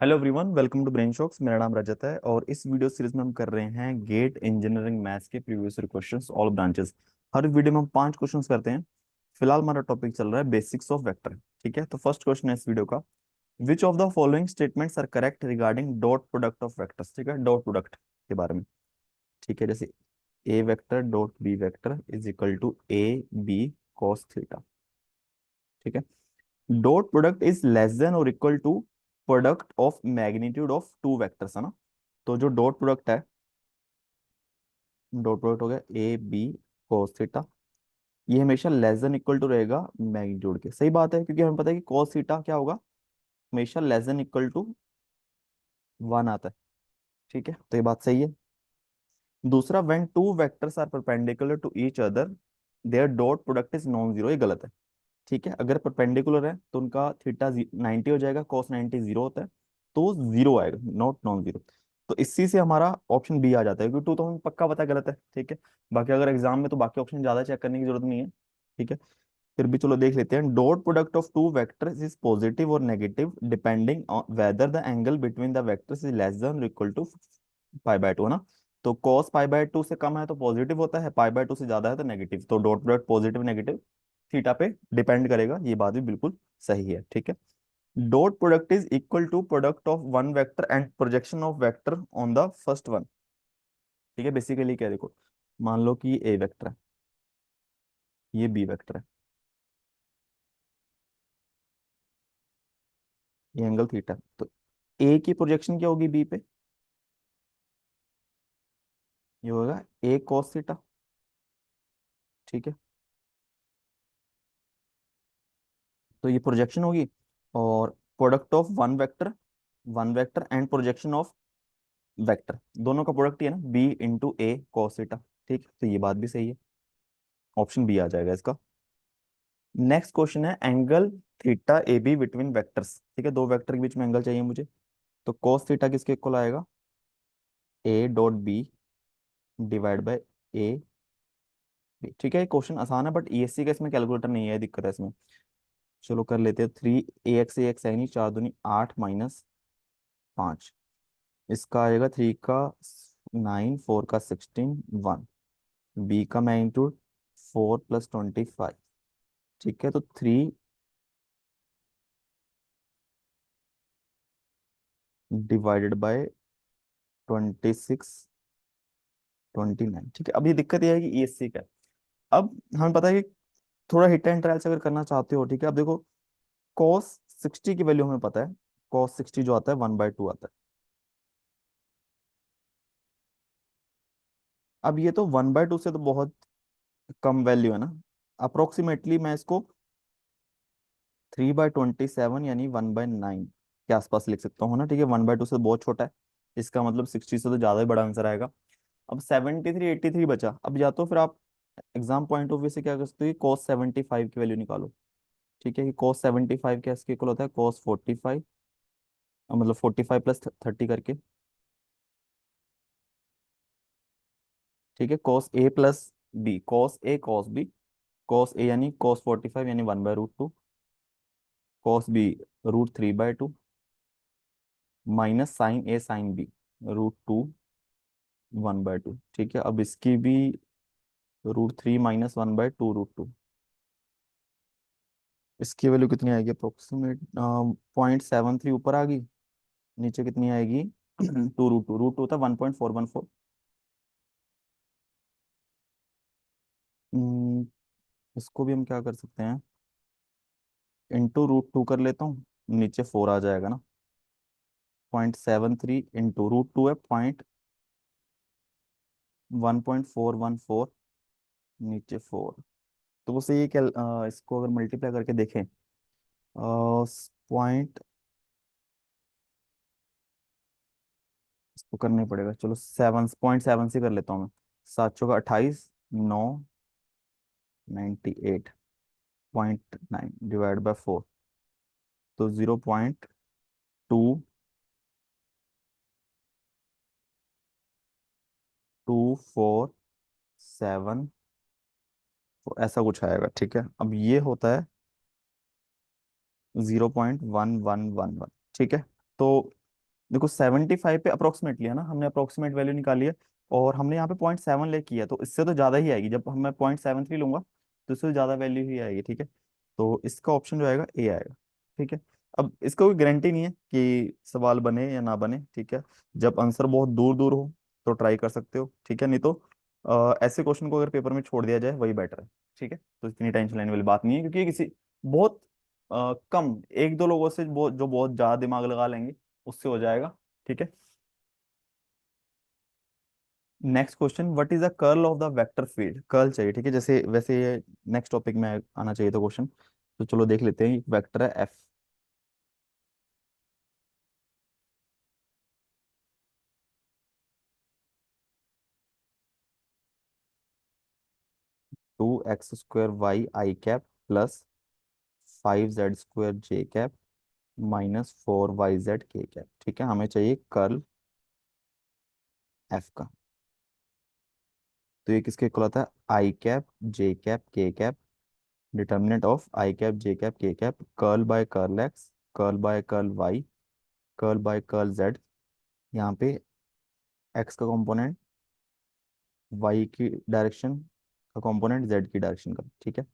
Hello everyone, welcome to brain shocks. मेरा नाम रजत है और इस वीडियो सीरीज में हम कर रहे हैं गेट इंजीनियरिंग मैथ्स के previous year questions all branches. हर वीडियो में हम 5 क्वेश्चंस करते हैं। फिलहाल हमारा टॉपिक चल रहा है बेसिक्स ऑफ वेक्टर। ठीक है, तो फर्स्ट क्वेश्चन है इस वीडियो का, which of the following statements are correct regarding dot product of vectors. ठीक है, डॉट प्रोडक्ट के बारे में। ठीक है, जैसे A vector dot B vector is equal to A B cos theta. ठीक है, dot product is less than और equal to product of magnitude of two vectors, है ना। तो जो डॉट प्रोडक्ट है, डॉट प्रोडक्ट हो गया ए बी cos थीटा, ये हमेशा लेस देन इक्वल टू रहेगा मैग्नीट्यूड के। सही बात है, क्योंकि हमें पता है कि cos थीटा क्या होगा, हमेशा लेस देन इक्वल टू 1 आता है। ठीक है, तो ये बात सही है। दूसरा, when two vectors are perpendicular to each other there dot product is non zero, ये गलत है। ठीक है, अगर परपेंडिकुलर है तो उनका थीटा 90 हो जाएगा, cos 90 जीरो होता है, तो जीरो आएगा, नॉट नॉन जीरो। तो इसी से हमारा ऑप्शन बी आ जाता है, क्योंकि टू तो हमें पक्का पता है गलत है। ठीक है, बाकी अगर एग्जाम में तो बाकी ऑप्शन ज्यादा चेक करने की जरूरत नहीं है। ठीक है, फिर भी चलो देख लेते हैं। Dot product of two vectors is positive और negative depending on whether the angle between the vectors is less than equal to pi by two, है ना। तो cos पाई बाय टू से कम है तो पॉजिटिव होता है, पाई बाय टू से ज्यादा है तो नेगेटिव। तो dot product positive negative theta पे डिपेंड करेगा, ये बात भी बिल्कुल सही है। ठीक है, dot product is equal to product of one vector and projection of vector on the first one. ठीक है, बेसिकली क्या, देखो मान लो कि ये ए वेक्टर है, ये बी वेक्टर है, ये एंगल थीटा है। तो ए की प्रोजेक्शन क्या होगी बी पे, ये होगा ए cos थीटा। ठीक है, तो ये प्रोजेक्शन होगी। और product of one vector and projection of vector, दोनों का प्रोडक्ट ही है ना, बी इंटू ए cos थीटा। ठीक, तो ये बात भी सही है, ऑप्शन बी आ जाएगा इसका। नेक्स्ट क्वेश्चन है, angle theta A be between vectors. ठीक है, दो वेक्टर के बीच में एंगल चाहिए मुझे, तो cos थीटा किसके इक्वल आएगा, A dot B divide by A B. ठीक है, ये क्वेश्चन आसान है, बट ईएससी का इसमें कैलकुलेटर नहीं है, दिक्कत है इसमें। चलो कर लेते हैं। 3 ए एक्स है नहीं, 4 दूनी 8 - 5, इसका आएगा 3 का 9, 4 का 16, 1। बी का मैग्नीट्यूड 4 + 25। ठीक है, तो 3 डिवाइडेड बाय 26, 29। ठीक है, अब ये दिक्कत ये है कि ईएससी का है। अब हमें पता है कि थोड़ा हिट एंड ट्रायल से अगर करना चाहते हो, ठीक है, अब देखो cos 60 की वैल्यू हमें पता है, cos 60 जो आता है 1/2 आता है। अब ये तो 1/2 से तो बहुत कम वैल्यू है ना। अप्रोक्सीमेटली मैं इसको 3/27 यानी 1/9 के आसपास लिख सकता हूँ ना। ठीक है, 1/2 से तो बहुत छोटा है, इसका मतलब 60 से तो ज्यादा ही बड़ा आंसर आएगा। अब 73, 83 बचा। अब या तो फिर आप एग्जाम पॉइंट ऑफ व्यू से क्या कर सकते हो, cos 75 की वैल्यू निकालो। ठीक है, कि cos 75 क्या इसके इक्वल होता है, cos 45, मतलब 45 + 30 करके। ठीक है, cos cos ए यानी cos 45 यानी 1/√2, cos बी √3/2, माइनस sin √2, 1/2। ठीक है, अब इसकी भी √3 - 1/2 √2, इसकी वैल्यू कितनी आएगी, अप्रोक्सीमेट 0.73 ऊपर आ गई, नीचे कितनी आएगी 2 √2 था 1.414। इसको भी हम क्या कर सकते हैं, इंटू √2 कर लेता हूँ, नीचे 4 आ जाएगा ना। 0.73 इंटू √2 है 1.414, नीचे 4। तो बस ये क्या, इसको अगर मल्टीप्लाई करके देखें, पॉइंट, इसको करना पड़ेगा, चलो 7.7 से कर लेता हूँ मैं। 7 × 28, 9, 98.9 डिवाइड बाय 4, तो 0.2247, ऐसा कुछ आएगा। ठीक है, अब ये होता है 0.1111। ठीक है, तो देखो 75 पे अप्रोक्सीमेटली है ना, हमने अप्रोक्सीमेट वैल्यू निकाली है, और हमने यहाँ पे 0.7 ले किया, तो इससे तो ज़्यादा ही आएगी, जब मैं 0.73 लूंगा तो इससे ज़्यादा वैल्यू ही आएगी, ठीक है। तो इसका ऑप्शन जो आएगा ए आएगा, ठीक है। अब इसका कोई गारंटी नहीं है कि सवाल बने या ना बने, ठीक है। जब आंसर बहुत दूर दूर हो तो ट्राई कर सकते हो, ठीक है, नहीं तो ऐसे क्वेश्चन को अगर पेपर में छोड़ दिया जाए वही बेटर है, ठीक है। तो इतनी टेंशन लेने वाली बात नहीं है, क्योंकि ये किसी बहुत कम एक दो लोगों से जो बहुत ज्यादा दिमाग लगा लेंगे उससे हो जाएगा, ठीक है। Next question, what is the curl of the vector field, curl चाहिए, ठीक है, जैसे वैसे ये नेक्स्ट टॉपिक में आना चाहिए था क्वेश्चन। तो चलो देख लेते हैं, एक वेक्टर है F, 2x² y i cap plus 5z² J cap minus 4 yz k cap, ठीक है, हमें चाहिए कर्ल एफ का। तो ये किसके इक्वल आता है, I cap J cap K cap, determinant of I cap J cap K cap, curl by curl X, curl by curl Y, curl by curl Z. यहाँ पे एक्स का कंपोनेंट वाई की डायरेक्शन का component Z की direction का, ठीक है,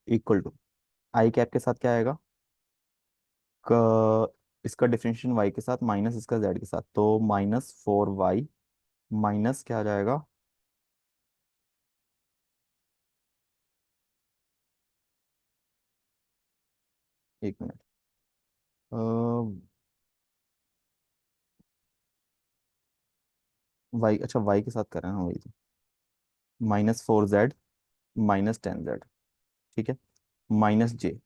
equal to I cap के साथ क्या आएगा, इसका डिफरेंशिएशन वाई के साथ माइनस इसका जेड के साथ, तो -4 y माइनस क्या आ जाएगा, 1 मिनट, वाई, अच्छा वाई के साथ कर रहे हैं, हाँ वही तो, -4 z -10 z, ठीक है, माइनस जे,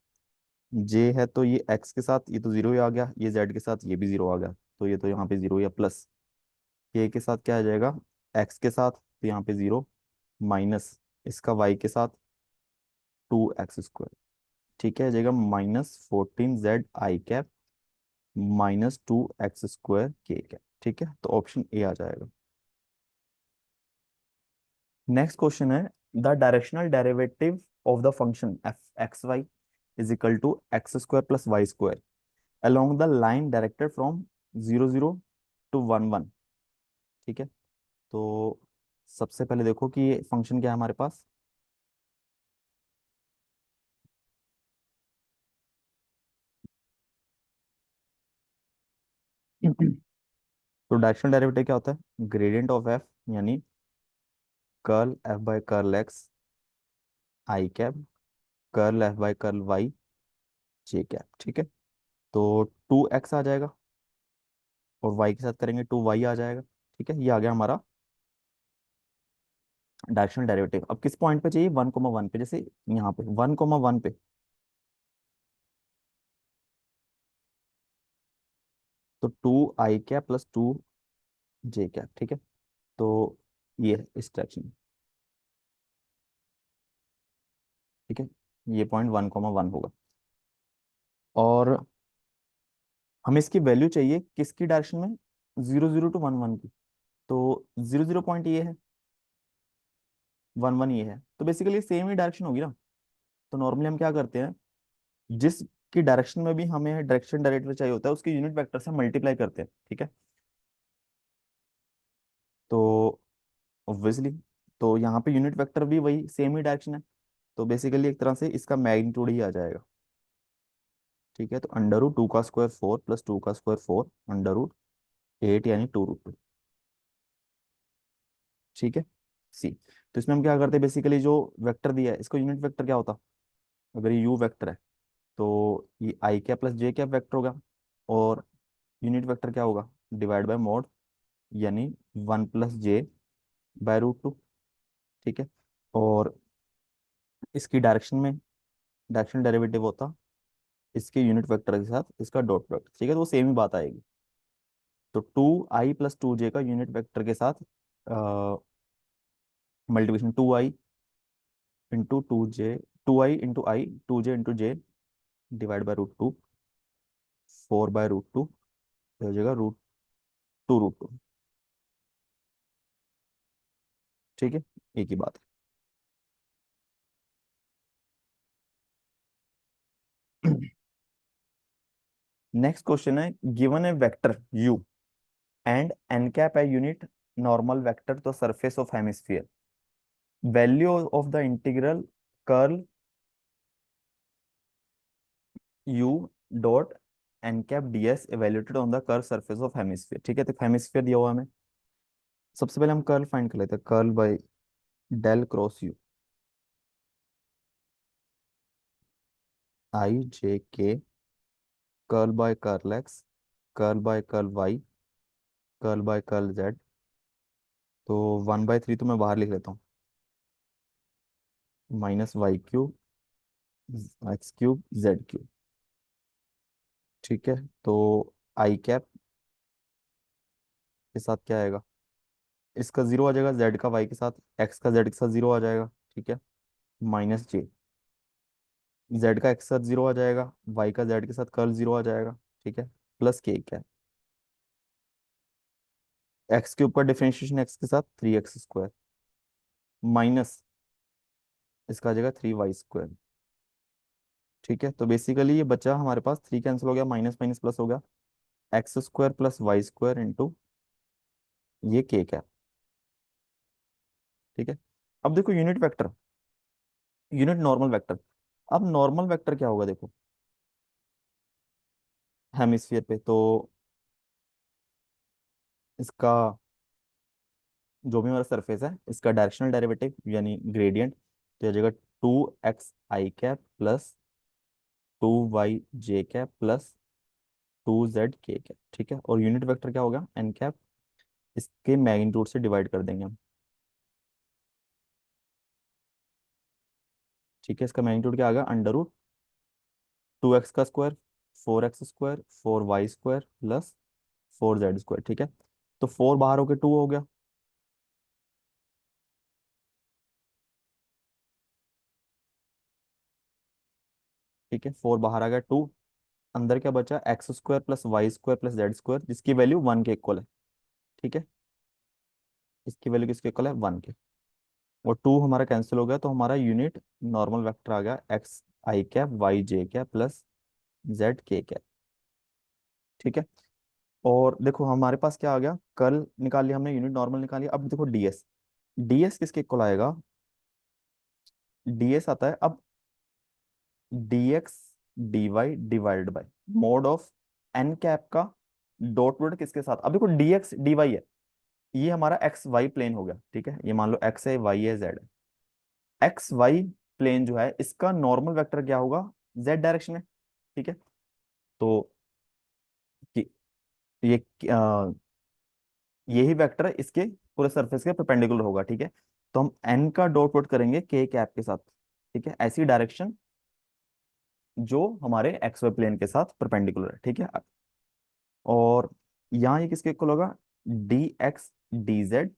जे है तो ये एक्स के साथ ये तो जीरो ही आ गया, ये जेड के साथ ये भी जीरो आ गया, तो ये तो यहाँ पे जीरो या प्लस, के साथ क्या आ जाएगा, एक्स के साथ तो यहाँ पे जीरो, माइनस इसका वाई के साथ 2x², ठीक है, आ जाएगा -14 z i cap -2x² k cap, ठीक है, तो ऑप्शन ए आ जाएगा। नेक्स्ट क्वेश्चन है, the directional derivative of the function F X Y is equal to x² plus y² along the line directed from 0 0 to 1 1, ठीक है। तो सबसे पहले देखो कि ये फंक्शन क्या है हमारे पास, तो डायरेक्शनल डेरिवेटिव क्या होता है, ग्रेडियंट ऑफ एफ, यानी curl F by curl X I cap, curl F by curl Y J cap, ठीक है। तो 2x आ जाएगा, और y के साथ करेंगे 2y आ जाएगा, ठीक है, ये आ गया हमारा डायरेक्शनल डेरिवेटिव। अब किस पॉइंट पे चाहिए, 1,1 पे, जैसे यहाँ पे 1,1 पे, तो 2 i cap plus 2 j cap, ठीक है। तो ये है इस डायरेक्शन में, ठीक है, ये पॉइंट 1,1 होगा, और हमें इसकी वैल्यू चाहिए किसकी डायरेक्शन में, 0 0 to 1 1 की। तो 0 0 पॉइंट ये है, 1 1 ये है, तो बेसिकली सेम ही डायरेक्शन होगी ना। तो नॉर्मली हम क्या करते हैं, जिसकी डायरेक्शन में भी हमें डायरेक्शन डायरेक्टर चाहिए होता है उसकी यूनिट वेक्टर से मल्टीप्लाई करते हैं, ठीक है। तो ऑब्वियसली, तो यहाँ पे यूनिट वेक्टर भी वही सेम ही डायरेक्शन है, तो बेसिकली एक तरह से इसका मैग्नीट्यूड ही आ जाएगा, ठीक है। तो √2 का स्क्वायर 4 प्लस 2 का स्क्वायर 4 √8 यानी 2√2, ठीक है। सी, तो इसमें हम क्या करते हैं, बेसिकली जो वेक्टर दिया है इसको यूनिट वेक्टर क्या होता, अगर ये यू वेक्टर है तो ये आई कैप प्लस जे कैप वेक्टर होगा, और यूनिट वेक्टर क्या होगा, डिवाइड बाय मॉड, यानी 1 + j/√2, ठीक है। और इसकी डायरेक्शन में डायरेक्शन डेरिवेटिव होता इसके यूनिट वेक्टर के साथ इसका डॉट प्रोडक्ट, ठीक है, तो वो सेम ही बात आएगी। तो 2i + 2j का यूनिट वेक्टर के साथ multiplication 2i × 2j, 2i × i, 2j × j divide by √2, 4/√2, हो जाएगा √2 √2, ठीक है, एक ही बात है। नेक्स्ट क्वेश्चन है, given A vector u and n cap a unit normal vector to surface of hemisphere, value of the integral curl u dot n cap ds evaluated on the curved surface of hemisphere। ठीक है, तो hemisphere दिया हुआ हमें। सबसे पहले हम curl find कर लेते हैं, curl by del cross U, I J K, curl by curl X, curl by curl Y, curl by curl Z. तो 1/3 तो मैं बाहर लिख लेता हूँ, minus Y cube X cube Z cube. ठीक है, तो आई कैप के साथ क्या आएगा, इसका जीरो आ जाएगा, जेड का वाई के साथ, एक्स का जेड के साथ जीरो आ जाएगा। ठीक है, माइनस जे, जेड का एक्स के साथ जीरो आ जाएगा, वाई का जेड के साथ कर्ल जीरो आ जाएगा। ठीक है, प्लस के क्या, एक्स क्यूब का डिफरेंशिएशन एक्स के साथ 3x² माइनस इसका आ जाएगा 3y²। ठीक है, तो बेसिकली ये बचा हमारे पास, 3 कैंसिल हो गया, माइनस माइनस प्लस हो गया, x² प्लस y² इंटू ये के क्या। ठीक है, अब देखो unit vector, unit normal vector. अब नॉर्मल वेक्टर क्या होगा देखो, हेमिस्फीयर पे, तो इसका जो भी हमारा सरफेस है, इसका डायरेक्शनल डेरिवेटिव यानी ग्रेडियंट, तो ये जाएगा 2x i cap plus 2y j cap plus 2z k cap. ठीक है, और यूनिट वेक्टर क्या होगा, n कैप, इसके मैग्नीट्यूड से डिवाइड कर देंगे हम। ठीक है, इसका मैग्नीट्यूड क्या आ गया, अंडर रूट 2x का square, 4x² 4y² plus 4z²। ठीक है, तो 4 बाहर होके 2 हो गया। ठीक है, 4 बाहर आ गया 2, अंदर क्या बचा, x² plus y² plus z², जिसकी वैल्यू 1 के इक्वल है। ठीक है, इसकी वैल्यू किसके इक्वल है, 1 के। और 2 हमारा कैंसिल हो गया, तो हमारा यूनिट नॉर्मल वेक्टर आ गया x i cap y j cap plus z k cap. ठीक है, और देखो हमारे पास क्या आ गया, कल निकाल लिया हमने, यूनिट नॉर्मल निकाल लिया। अब देखो डीएस, डीएस किसके इक्वल आएगा, डीएस आता है अब dx dy divided by mod of N cap का डॉट प्रोडक्ट किसके साथ। अब देखो dx dy है, ये हमारा एक्स वाई प्लेन हो गया। ठीक है, ये मान लो एक्स है, वाई है, जेड है। एक्स वाई प्लेन जो है, इसका नॉर्मल वेक्टर क्या होगा, जेड डायरेक्शन में। ठीक है, तो कि- ये यही वेक्टर है इसके पूरे सरफेस के परपेंडिकुलर होगा। ठीक है, तो हम एन का डॉट प्रोडक्ट करेंगे के कैप के साथ। ठीक है, ऐसी डायरेक्शन जो हमारे एक्स वाई प्लेन के साथ परपेंडिकुलर है। ठीक है, और यहाँ ये किसके इक्वल होगा, D X D Z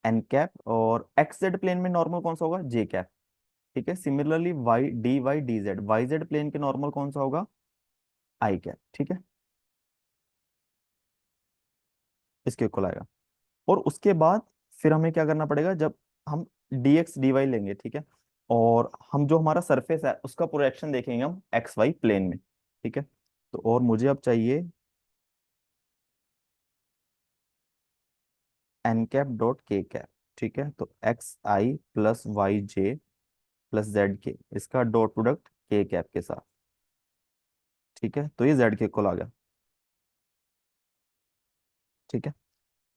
N cap, और एक्स जेड प्लेन में नॉर्मल कौन सा होगा, जे कैप। ठीक है, similarly Y D Z, Y Z plane के नॉर्मल कौन सा होगा, आई कैप। ठीक है, इसके इक्वल आएगा। और उसके बाद फिर हमें क्या करना पड़ेगा, जब हम डी एक्स डी वाई लेंगे। ठीक है, और हम जो हमारा सरफेस है उसका प्रोजेक्शन देखेंगे हम एक्स वाई प्लेन में। ठीक है, तो और मुझे अब चाहिए N cap dot K cap. ठीक है, तो एक्स आई प्लस वाई जे प्लस जेड के, इसका डॉट प्रोडक्ट के कैप के साथ। ठीक है, तो ये जेड के इक्वल आ गया। ठीक है,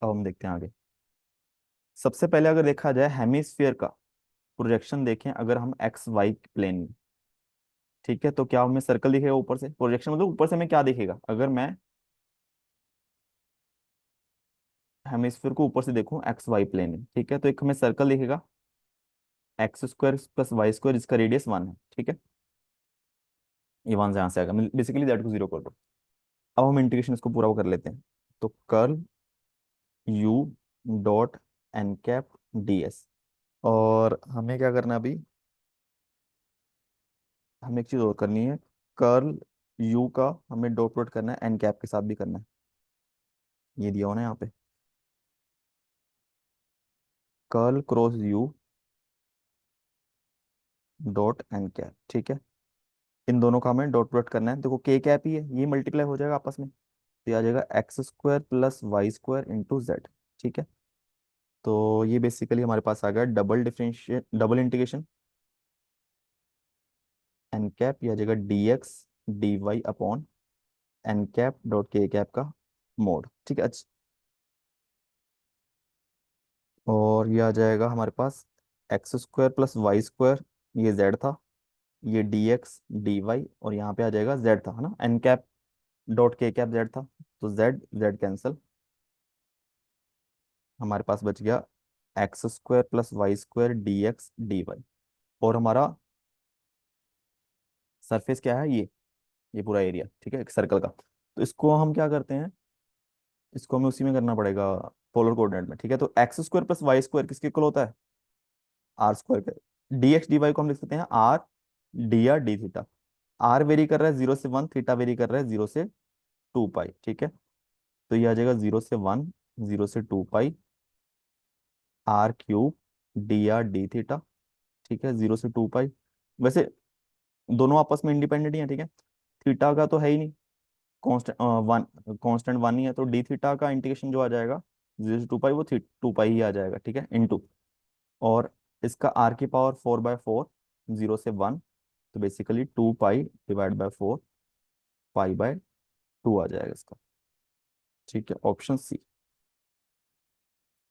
अब हम देखते हैं आगे। सबसे पहले अगर देखा जाए हेमिस्फीयर का प्रोजेक्शन देखें, अगर हम एक्स वाई प्लेन में। ठीक है, तो क्या हमें सर्कल दिखेगा ऊपर से, प्रोजेक्शन मतलब ऊपर से हमें क्या दिखेगा, अगर मैं हेमिस्फीयर को ऊपर से देखूं एक्स वाई प्लेन में। ठीक है, तो एक हमें सर्कल दिखेगा x² प्लस y², जिसका रेडियस 1 है। ठीक है, ये 1 से यहाँ से आएगा, बेसिकली जेड को 0 कर दो। अब हम इंटीग्रेशन इसको पूरा वो कर लेते हैं, तो curl u dot N cap D S. और हमें क्या करना है अभी, हमें एक चीज और करनी है, कर्ल u का हमें डॉट प्रोडक्ट करना है एन कैप के साथ भी करना है, ये दिया होना है यहाँ पे, curl cross u dot N cap. ठीक है, इन दोनों का हमें डॉट प्रोडक्ट करना है। देखो के कैप ही है, ये मल्टीप्लाई हो जाएगा आपस में, तो ये आ जाएगा X square plus Y square into Z. ठीक है, तो ये बेसिकली हमारे पास आ गया double differentiate, double integration N cap, ये आ जाएगा D X D Y upon N cap dot K cap का मोड। ठीक है, अच्छा, और ये आ जाएगा हमारे पास X square plus Y square, ये जेड था, ये डी एक्स डी वाई, और यहाँ पे आ जाएगा जेड था, है ना, N cap dot K cap Z था, तो जेड जेड कैंसल, हमारे पास बच गया X square plus Y square D X D Y. और हमारा सरफेस क्या है, ये पूरा एरिया, ठीक है, एक सर्कल का। तो इसको हम क्या करते हैं, इसको हमें उसी में करना पड़ेगा, पोलर कोऑर्डिनेट में। ठीक है, तो X square plus Y square किसके इक्वल होता है, आर स्क्वायर का। डी एक्स डी वाई को हम लिख सकते हैं R D R D theta. R vary कर रहा है 0 से 1, थीटा वेरी कर रहा है 0 से 2 पाई। ठीक है, तो ये आ जाएगा 0 से 1, 0 से 2 pi, R cube D R D theta. ठीक है, 0 से 2 पाई। वैसे दोनों आपस में इंडिपेंडेंट ही है, ठीक है, थीटा का तो है ही नहीं, कांस्टेंट वन, कांस्टेंट वन ही है, तो डी थीटा का इंटीग्रेशन जो आ जाएगा 0 से 2 पाई, वो 2 पाई ही आ जाएगा। ठीक है, इनटू, और इसका आर की पावर 4/4, 0 से 1, तो बेसिकली 2 पाई डिवाइड बाय 4, पाई/2 आ जाएगा इसका। ठीक है, ऑप्शन सी।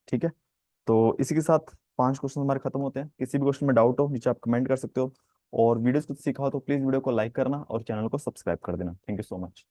ठीक है, तो इसी के साथ 5 क्वेश्चन हमारे खत्म होते हैं। किसी भी क्वेश्चन में डाउट हो नीचे आप कमेंट कर सकते हो, और वीडियोस कुछ सीखा हो तो प्लीज वीडियो को लाइक करना और चैनल को सब्सक्राइब कर देना। Thank you so much.